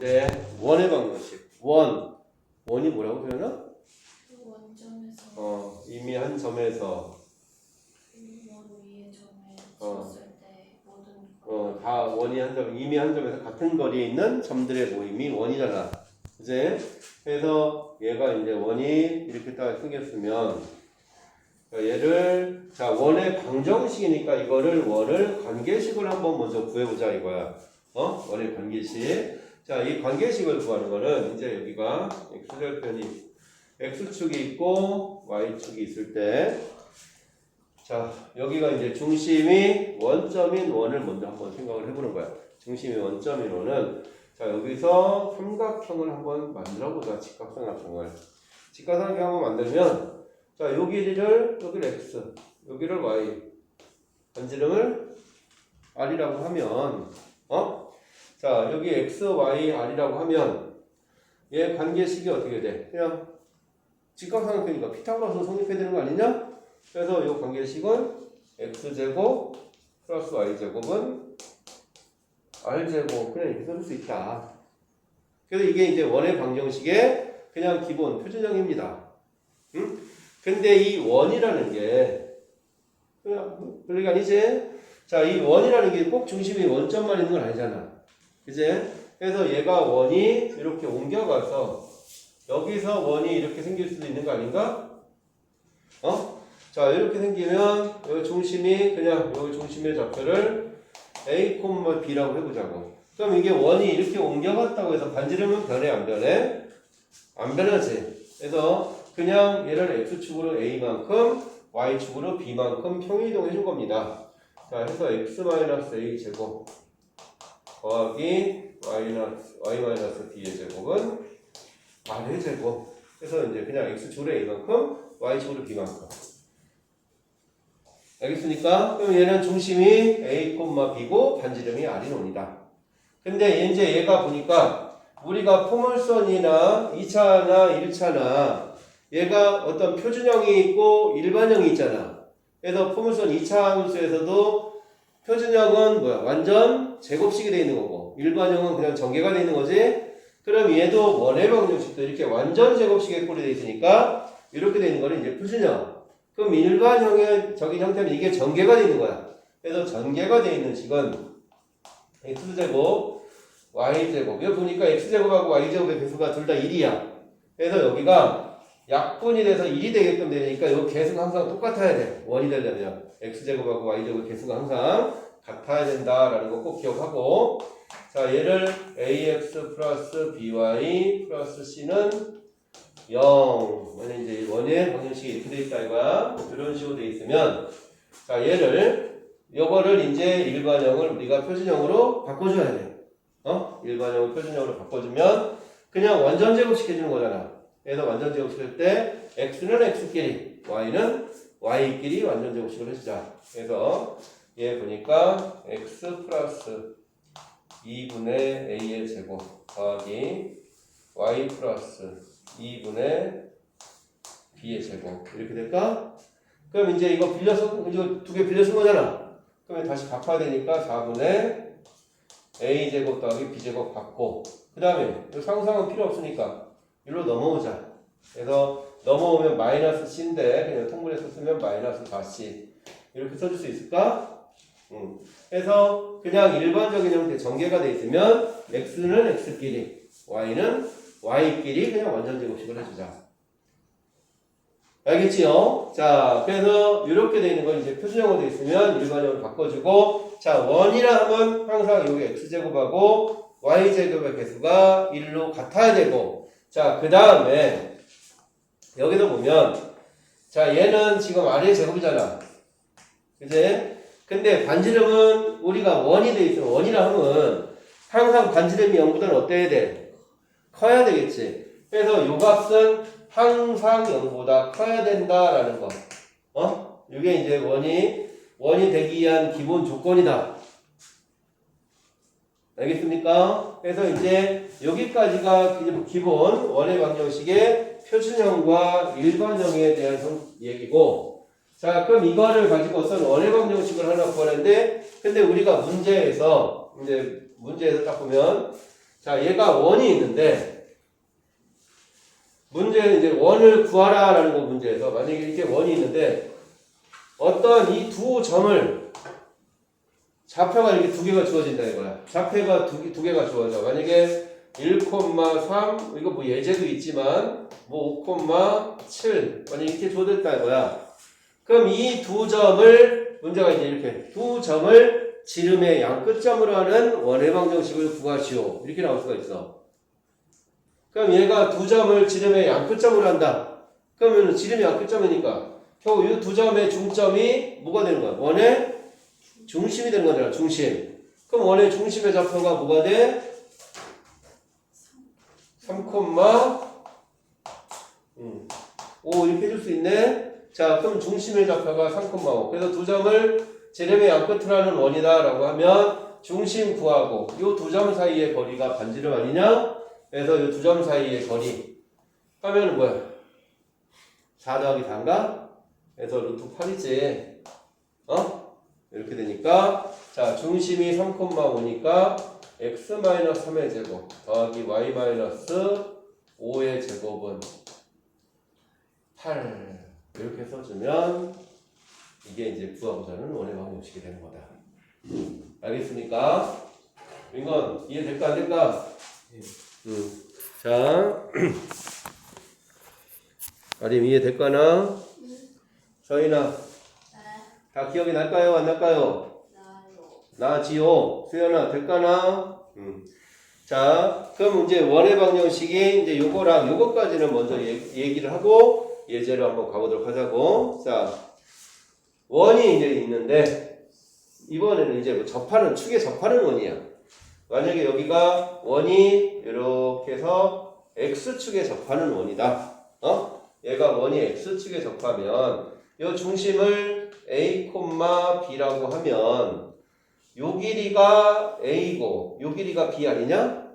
이제 원의 방정식. 원이 뭐라고 표현하? 원점에서 이미 한 점에서 원 위에 점에 쳤을 때 모든 다 원이 한 점, 이미 한 점에서 같은 거리에 있는 점들의 모임이 원이잖아. 그지? 그래서 얘가 이제 원이 이렇게 딱 생겼으면 얘를 자 원의 방정식이니까 이거를 원을 관계식을 한번 먼저 구해보자 이거야. 원의 관계식. 자, 이 관계식을 구하는 거는 이제 여기가 x절편이 x축이 있고 y축이 있을 때 자, 여기가 이제 중심이 원점인 원을 먼저 한번 생각을 해보는 거야. 중심이 원점인 원은 자, 여기서 삼각형을 한번 만들어보자. 직각삼각형을. 직각삼각형 한번 만들면 자, 요 길이를 여기를 x, 여기를 y, 반지름을 r이라고 하면 자, 여기 x, y, r이라고 하면 얘 관계식이 어떻게 돼? 그냥 직각삼각형이니까 피타고라스 성립해야 되는 거 아니냐? 그래서 이 관계식은 x제곱 플러스 y제곱은 r제곱 그냥 이렇게 써줄 수 있다. 그래서 이게 이제 원의 방정식의 그냥 기본 표준형입니다. 응? 근데 이 원이라는 게 그냥 별게 아니지? 자, 이 원이라는 게 꼭 중심이 원점만 있는 건 아니잖아. 그지? 그래서 얘가 원이 이렇게 옮겨가서 여기서 원이 이렇게 생길 수도 있는 거 아닌가? 자, 이렇게 생기면 여기 중심이 그냥 여기 중심의 좌표를 A, B라고 해보자고. 그럼 이게 원이 이렇게 옮겨갔다고 해서 반지름은 변해 안 변해? 안 변하지. 그래서 그냥 얘를 X축으로 A만큼 Y축으로 B만큼 평이동해 준 겁니다. 자, 해서 X-A 제곱 더하기 Y-B의 제곱은 R의 제곱. 그래서 이제 그냥 X축으로 A만큼 Y축으로 B만큼. 알겠습니까? 그럼 얘는 중심이 A, B고 반지름이 R이 옵니다. 근데 이제 얘가 보니까 우리가 포물선이나 2차나 1차나 얘가 어떤 표준형이 있고 일반형이 있잖아. 그래서 포물선 2차 함수에서도 표준형은 뭐야? 완전 제곱식이 되어 있는 거고 일반형은 그냥 전개가 되어 있는 거지. 그럼 얘도 원의 방정식도 이렇게 완전 제곱식의 꼴이 되어 있으니까 이렇게 되어 있는 거는 이제 표준형. 그럼 일반형의 저기 형태는 이게 전개가 되어 있는 거야. 그래서 전개가 되어 있는 식은 x제곱, y제곱. 여기 보니까 x제곱하고 y제곱의 배수가 둘 다 1이야. 그래서 여기가 약분이 돼서 1이 되게끔 되니까 이 개수가 항상 똑같아야 돼. 원이 되려면. x제곱하고 y제곱의 개수가 항상 같아야 된다라는 거 꼭 기억하고. 자, 얘를 ax 플러스 by 플러스 c는 0. 만약 이제 원의 방정식이 이렇게 돼 있다 이거야. 이런 식으로 돼 있으면 자, 요거를 이제 일반형을 우리가 표준형으로 바꿔줘야 돼. 일반형을 표준형으로 바꿔주면 그냥 완전 제곱식 해주는 거잖아. 그래서 완전 제곱식 할 때 x는 x끼리, y는 y끼리 완전 제곱식을 해주자. 그래서 얘 보니까 x 플러스 2분의 a의 제곱 더하기 y 플러스 2분의 b의 제곱 이렇게 될까? 그럼 이제 이거 이거 두 개 빌려 쓴 거잖아. 그러면 다시 갚아야 되니까 4분의 a제곱 더하기 b제곱 갚고 그 다음에 상상은 필요 없으니까 일로 넘어오자. 그래서 넘어오면 마이너스 c인데 그냥 통분해서 쓰면 마이너스 4c 이렇게 써줄 수 있을까? 그래서 그냥 일반적인 형태 전개가 돼 있으면 x는 x끼리 y는 y끼리 그냥 완전 제곱식을 해주자. 알겠지요? 자, 그래서 이렇게 되어 있는 건 이제 표준형으로 되어 있으면 일반형으로 바꿔주고, 자, 원이라 하면 항상 여기 x제곱하고 y제곱의 개수가 1로 같아야 되고, 자, 그 다음에 여기도 보면, 자, 얘는 지금 r의 제곱이잖아. 그치? 근데 반지름은 우리가 원이 되어 있으면 원이라 하면 항상 반지름이 0보다는 어때야 돼? 커야 되겠지. 그래서 요 값은 항상 0보다 커야 된다라는 거. 이게 이제 원이 되기 위한 기본 조건이다. 알겠습니까? 그래서 이제 여기까지가 기본 원의 방정식의 표준형과 일반형에 대한 얘기고, 자, 그럼 이거를 가지고 어떤 원의 방정식을 하나 구하는데, 근데 우리가 문제에서 딱 보면, 자, 얘가 원이 있는데 문제는 이제 원을 구하라라는 거 문제에서 만약에 이렇게 원이 있는데 어떤 이 두 점을 좌표가 이렇게 두 개가 주어진다 이거야. 좌표가 두 개가 주어져. 만약에 1,3 이거 뭐 예제도 있지만 뭐 5,7 만약에 이렇게 주어졌다 이거야. 그럼 이 두 점을 문제가 이제 이렇게 두 점을 지름의 양 끝점으로 하는 원의 방정식을 구하시오. 이렇게 나올 수가 있어. 그럼 얘가 두 점을 지름의 양 끝점으로 한다. 그러면 지름의 양 끝점이니까 결국 이 두 점의 중점이 뭐가 되는 거야? 원의 중심이 되는 거잖아. 중심. 그럼 원의 중심의 좌표가 뭐가 돼? 3, 5 이렇게 해줄 수 있네. 자, 그럼 중심의 좌표가 3,5. 그래서 두 점을 지름의 양 끝으로 하는 원이다라고 하면 중심 구하고 이 두 점 사이의 거리가 반지름 아니냐? 그래서 이 두 점 사이의 거리 하면은 뭐야? 4 더하기 4인가? 그래서 루트 8이지. 이렇게 되니까 자, 중심이 3,5니까 x-3의 제곱 더하기 y-5의 제곱은 8 이렇게 써주면 이게 이제 구하고자 하는 원의 방정식이 되는 거다. 알겠습니까? 이건 이해될까 안 될까? 자, 아림 이해될까나? 서인아 다 기억이 날까요? 안 날까요? 나지요. 수연아 될까나? 자, 그럼 이제 원의 방정식이 이제 요거랑 요거까지는 먼저 얘기를 하고 예제를 한번 가보도록 하자고. 자, 원이 이제 있는데 이번에는 이제 뭐 접하는 축에 접하는 원이야. 만약에 여기가 원이 이렇게 해서 x축에 접하는 원이다. 얘가 원이 x축에 접하면 요 중심을 a, b라고 하면 요 길이가 a고 요 길이가 b 아니냐?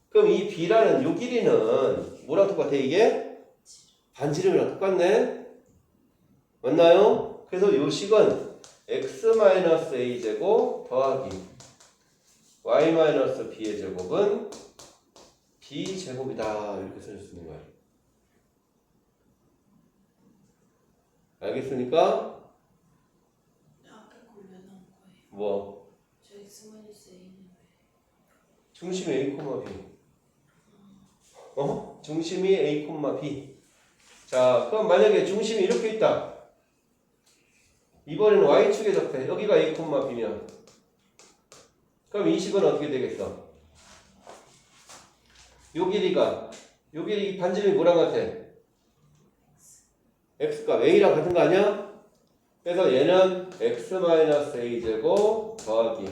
그럼 이 b라는 요 길이는 뭐랑 똑같아 이게? 반지름이랑 똑같네? 맞나요? 그래서 요 식은 x-a 제곱 더하기 y-b의 제곱은 b 제곱이다 이렇게 써줄 수 있는 거야. 알겠습니까? 아까 그걸 왜 나온 거예요? 뭐? 저 x-a는 왜? 중심이 a, b. 중심이 a, b. 자, 그럼 만약에 중심이 이렇게 있다. 이번에는 y축에 접해. 여기가 a, b면 그럼 이 식은 어떻게 되겠어? 요 길이 반지름이 뭐랑 같아? x값 a랑 같은 거 아니야? 그래서 얘는 x-a 제곱 더하기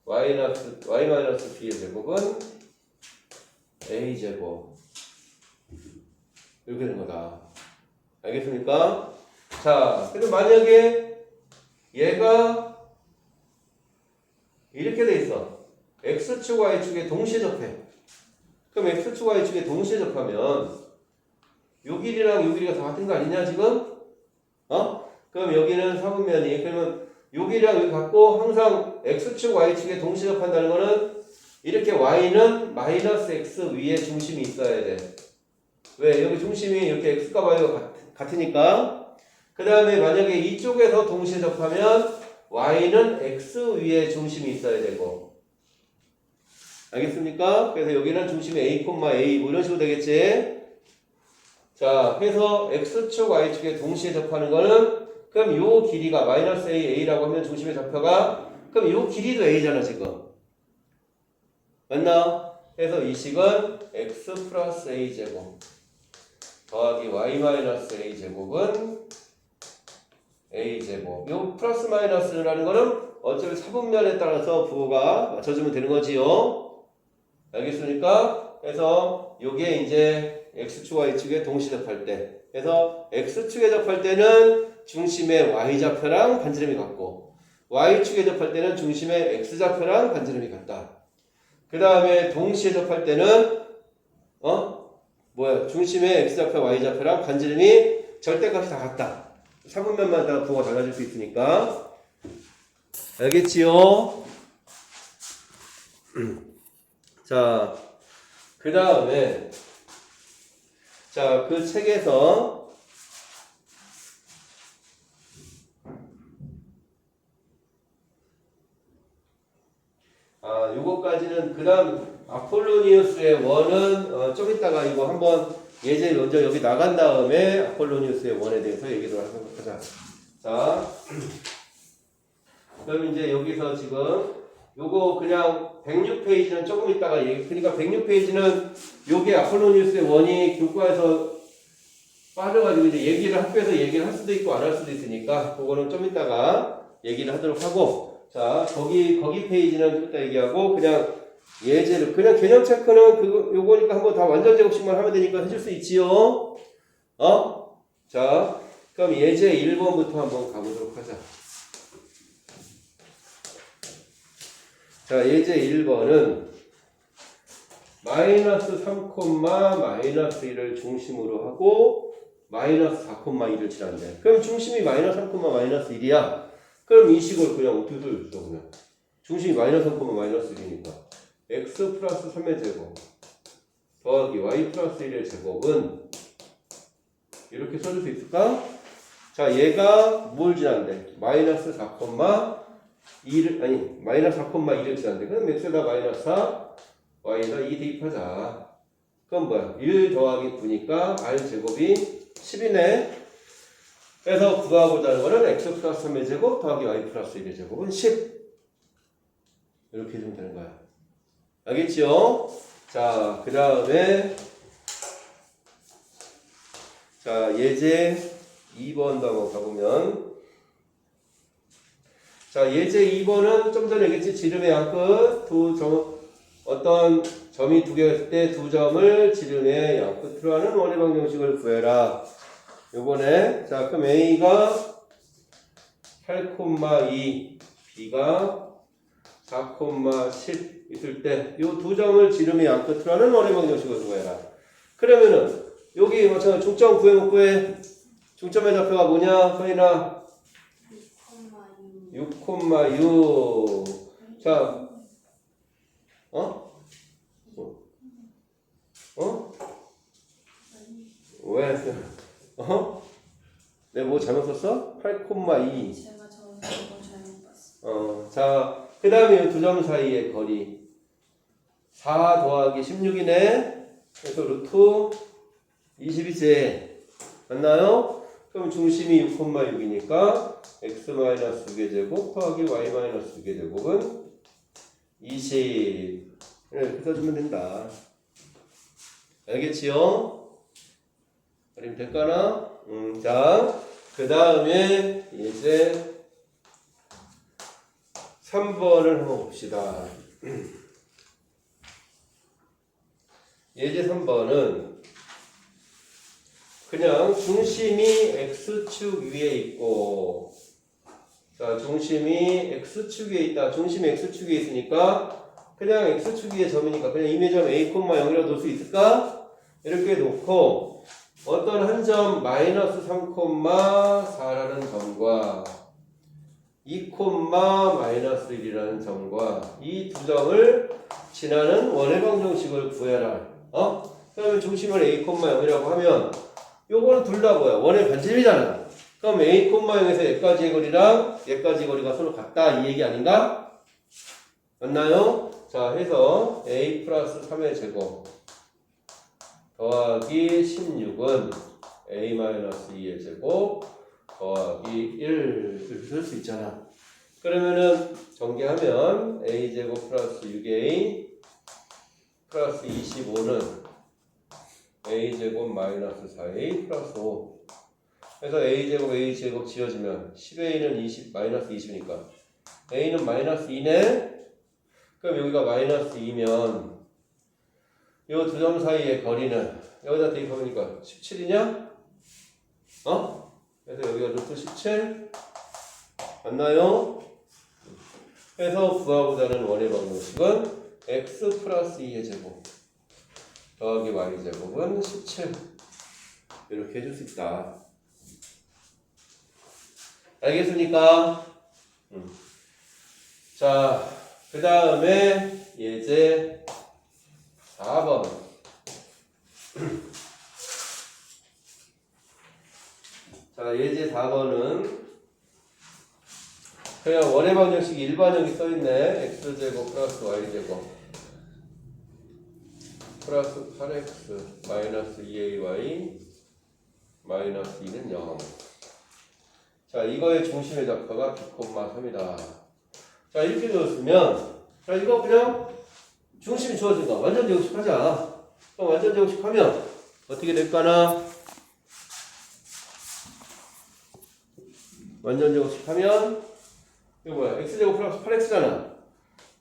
y-b의 제곱은 a 제곱 이렇게 되는 거다. 알겠습니까? 자, 그래서 만약에 얘가 이렇게 돼 있어. x축, y축에 동시에 접해. 그럼 x축, y축에 동시에 접하면 요 길이랑 요 길이가 다 같은 거 아니냐 지금? 그럼 여기는 사분면이 그러면 요 길이랑 여기 같고 항상 x축, y축에 동시에 접한다는 거는 이렇게 y는 마이너스 x 위에 중심이 있어야 돼. 왜? 여기 중심이 이렇게 x과 y가 같으니까. 그 다음에 만약에 이쪽에서 동시에 접하면 y는 x 위에 중심이 있어야 되고. 알겠습니까? 그래서 여기는 중심이 a, a 뭐 이런 식으로 되겠지? 자, 해서 x축, y축에 동시에 접하는 거는 그럼 요 길이가 마이너스 a라고 하면 중심의 좌표가 그럼 요 길이도 a잖아 지금. 맞나? 그래서 이 식은 x 플러스 a 제곱 더하기 y 마이너스 a 제곱은 a 제곱. 요 플러스 마이너스라는 거는 어차피 사분면에 따라서 부호가 맞춰주면 되는 거지요. 알겠습니까? 그래서 요게 이제 x축, y축에 동시 접할 때. 그래서 x축에 접할 때는 중심의 y좌표랑 반지름이 같고 y축에 접할 때는 중심의 x좌표랑 반지름이 같다. 그 다음에 동시에 접할 때는 중심의 x좌표, y좌표랑 반지름이 절대값이 다 같다. 사분면만 따라 부호가 달라질 수 있으니까. 알겠지요? 자, 그 다음에 자, 그 책에서 요거까지는 그 다음 아폴로니우스의 원은 좀 이따가 이거 한번 예제 먼저 여기 나간 다음에 아폴로니우스의 원에 대해서 얘기를 하자. 자, 그럼 이제 여기서 지금 요거 그냥 106페이지는 조금 이따가 그러니까 106페이지는 요게 아폴로니우스의 원이 교과에서 빠져가지고 이제 얘기를 학교에서 얘기를 할 수도 있고 안 할 수도 있으니까 그거는 좀 이따가 얘기를 하도록 하고 자 거기 페이지는 좀 이따 얘기하고 그냥 예제를 그냥 개념 체크는 그거 요거니까 한번 다 완전 제곱식만 하면 되니까 해줄 수 있지요. 자 그럼 예제 1번부터 한번 가보도록 하자. 자 예제 1번은 마이너스 3, 마이너스 1을 중심으로 하고 마이너스 4, 1을 칠한대. 그럼 중심이 마이너스 3, 마이너스 1이야. 그럼 이 식을 그냥 어떻게 써줬어 그냥. 중심이 마이너스 3, 마이너스 1이니까 x 플러스 3의 제곱 더하기 y 플러스 1의 제곱은 이렇게 써줄 수 있을까? 자 얘가 뭘 지난대? 마이너스 4, 2를 아니 마이너스 4, 2를 지난대. 그럼 x에다 마이너스 4 y에다 2 대입하자. 그럼 뭐야? 1 더하기 9니까 r 제곱이 10이네. 그래서 구하고자 하는 거는 x 플러스 3의 제곱 더하기 y 플러스 1의 제곱은 10. 이렇게 해주면 되는 거야. 알겠지요? 자, 그 다음에 자 예제 2번도 한번 가보면 자 예제 2번은 좀 전에 얘기했지. 지름의 양끝 어떤 점이 두 개가 있을 때 두 점을 지름의 양끝으로 하는 원의 방정식을 구해라. 요번에 자 그럼 A가 8,2 B가 4,10 있을 때 요 두 점을 지름의 양끝으로 하는 원의 방정식을 구해라. 그러면은 여기 마찬가지로 중점 구해. 중점의 좌표가 뭐냐 서인아? 6,6 자 왜? 내가 뭐 잘못 썼어? 8,2 제가 저거 잘못 봤어. 자, 그 다음에 두 점 사이의 거리 4 더하기 16이네. 그래서 루트 20이지. 맞나요? 그럼 중심이 6,6이니까 x-6의 제곱 더하기 y-6의 제곱은 20. 이렇게 써주면 된다. 알겠지요? 그럼 될까나? 자, 그 다음에 이제 3번을 한번 봅시다. 예제 3번은 그냥 중심이 x축 위에 있고 자 중심이 x축 위에 있다. 중심이 x축 위에 있으니까 그냥 x축 위에 점이니까 그냥 이미점 a, 0이라고 놓을 수 있을까? 이렇게 놓고 어떤 한 점 마이너스 3,4라는 점과 2, 마이너스 1이라는 점과 이 두 점을 지나는 원의 방정식을 구해라. 그러면 중심을 a, 0이라고 하면 요거는 둘 다 뭐야? 원의 반지름이잖아. 그럼 a, 0에서 얘까지의 거리랑 얘까지의 거리가 서로 같다 이 얘기 아닌가? 맞나요? 자 해서 a 플러스 3의 제곱 더하기 16은 a 마이너스 2의 제곱 더하기 1 이렇게 쓸 수 있잖아. 그러면은 전개하면 a 제곱 플러스 6a 플러스 25는 a 제곱 마이너스 4a 플러스 5. 그래서 a 제곱 지어지면 10a는 20 마이너스 20이니까 a는 마이너스 2네. 그럼 여기가 마이너스 2면 이 두 점 사이의 거리는 여기다 대입하니까 17이냐? 그래서 여기가 루트 17 맞나요? 그래서 구하고자 하는 원의 방정식은 x 플러스 2의 제곱 더하기 y 제곱은 17 이렇게 해줄 수 있다. 알겠습니까? 자, 그 다음에 예제 4번. 자, 예제 4번은 그냥 원의 방정식 일반형이 써있네. x제곱 플러스 y제곱 플러스 8x 마이너스 2ay 마이너스 2는 0. 자, 이거의 중심의 좌표가 b,3이다. 자, 이렇게 되었으면, 자, 이거 그냥 중심이 주어진 거 완전 제곱식하자. 그럼 완전 제곱식하면 어떻게 될까나? 완전 제곱식하면 이거 뭐야? x제곱 플러스 8x잖아.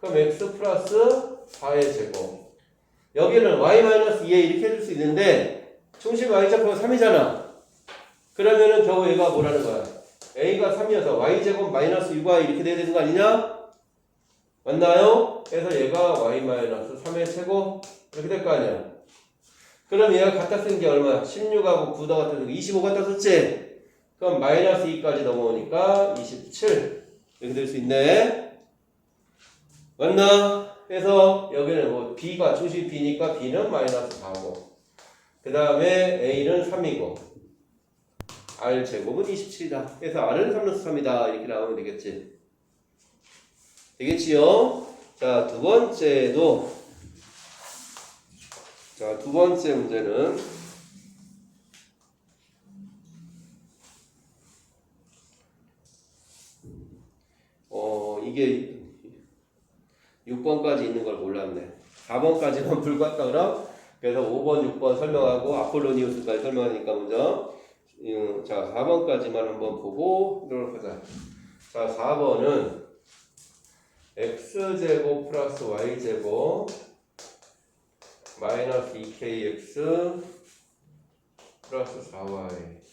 그럼 x 플러스 4의 제곱. 여기는 y 마이너스 2에 이렇게 해줄 수 있는데 중심 y좌표가 3이잖아. 그러면은 겨우 얘가 뭐라는 거야? a가 3이어서 y제곱 마이너스 6y 이렇게 돼야 되는 거 아니냐? 맞나요? 그래서 얘가 y 마이너스 3의 제곱 이렇게 될 거 아니야. 그럼 얘가 갖다 쓴 게 얼마야? 16하고 9다 갖다 쓰고 25 갖다 썼지? 그럼 마이너스 2까지 넘어오니까 27 이렇게 될 수 있네. 맞나? 그래서 여기는 뭐 b가 중심이 b니까 b는 마이너스 4고 그 다음에 a는 3이고 r 제곱은 27이다. 그래서 r은 3루트 3이다. 이렇게 나오면 되겠지. 되겠지요? 자, 두 번째도 자, 두 번째 문제는 이게 6번까지 있는 걸 몰랐네. 4번까지만 불갔다 그럼 그래서 5번, 6번 설명하고 아폴로니우스까지 설명하니까 먼저 자, 4번까지만 한번 보고 하도록 하자. 자, 4번은 x제곱 플러스 y제곱 마이너스 2kx 플러스 4y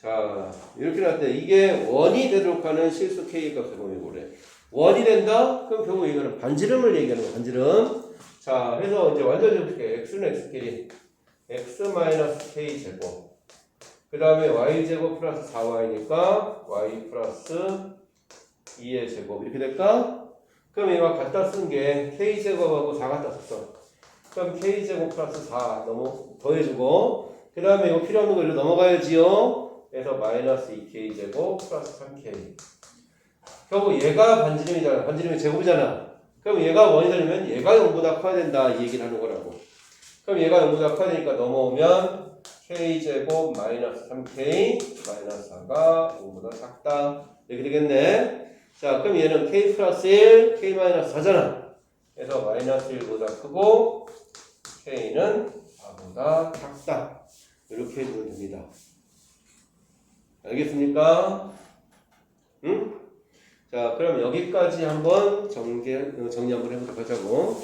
자, 이렇게 나왔대. 이게 원이 되도록 하는 실수 k 값의 범위고래. 원이 된다? 그럼 결국 이거는 반지름을 얘기하는 거야. 반지름. 자, 해서 이제 완전 적게 x는 x끼리 x 마이너스 k 제곱. 그 다음에 y 제곱 플러스 4y니까 y 플러스 2의 제곱 이렇게 될까? 그럼 얘가 갖다 쓴 게 k 제곱하고 4 갖다 썼어. 그럼 k 제곱 플러스 4 더해주고 그 다음에 이거 필요 없는 거 이리로 넘어가야지요. 그래서 마이너스 2k 제곱 플러스 3k. 결국 얘가 반지름이잖아. 반지름이 제곱이잖아. 그럼 얘가 원이 되려면 얘가 0보다 커야 된다. 이 얘기를 하는 거라고. 그럼 얘가 0보다 커야 되니까 넘어오면 k 제곱 마이너스 3k 마이너스 4가 0보다 작다. 이렇게 되겠네. 자, 그럼 얘는 k 플러스 1, k 마이너스 4잖아. 그래서 마이너스 1보다 크고 k는 4보다 작다. 이렇게 해주면 됩니다. 알겠습니까? 응? 자, 그럼 여기까지 한번 정리 한번 해보도록 하자고.